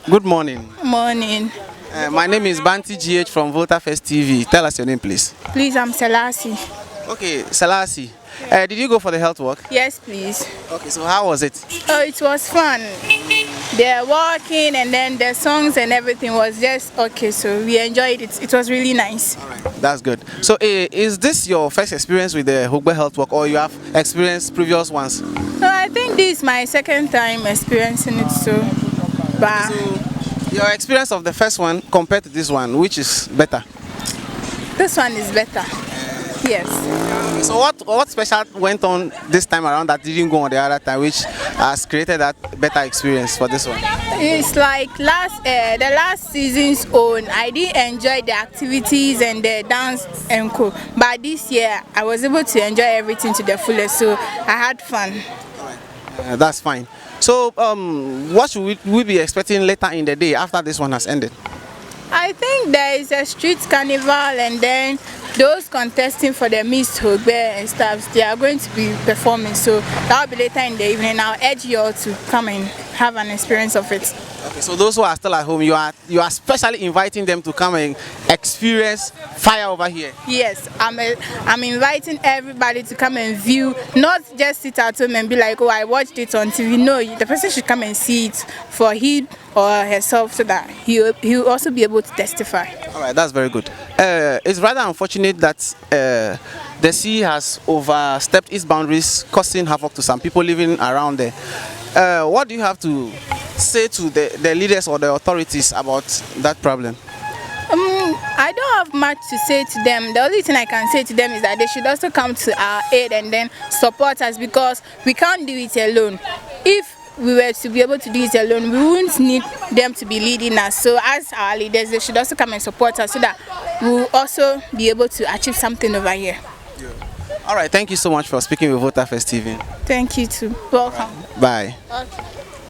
Good morning. Morning. My name is Banti GH from VoterFest TV. Tell us your name, please. Please, I'm Selassie. Okay, Salasi. Did you go for the health walk? Yes, please. Okay, so how was it? Oh, it was fun. The walking and then the songs and everything was just okay. So we enjoyed it. It was really nice. All right, that's good. So, is this your first experience with the Hogbe health walk, or you have experienced previous ones? So I think this is my second time experiencing it. But So, your experience of the first one compared to this one, which is better? this one is better. Yes. So what special went on this time around that didn't go on the other time, which has created that better experience for this one? It's like the last season's own. I did enjoy the activities and the dance and co. But this year I was able to enjoy everything to the fullest. So I had fun. That's fine. So what should we be expecting later in the day after this one has ended? I think there is a street carnival, and then those contesting for the Miss Hogbe and stuff, they are going to be performing. So that will be later in the evening. I'll urge you all to come and have an experience of it. Okay, so those who are still at home, you are specially inviting them to come and experience fire over here. Yes, I'm inviting everybody to come and view, not just sit at home and be like, oh, I watched it on TV. No, the person should come and see it for him or herself, so that he'll also be able to testify. All right, that's very good. It's rather unfortunate that the sea has overstepped its boundaries, causing havoc to some people living around there. What do you have to say to the leaders or the authorities about that problem? I don't have much to say to them. The only thing I can say to them is that they should also come to our aid and then support us, because we can't do it alone. If we were to be able to do it alone, we wouldn't need them to be leading us. So as our leaders, they should also come and support us, so that we'll also be able to achieve something over here. All right, thank you so much for speaking with VoterFest TV. Thank you too. Welcome. Bye. Okay.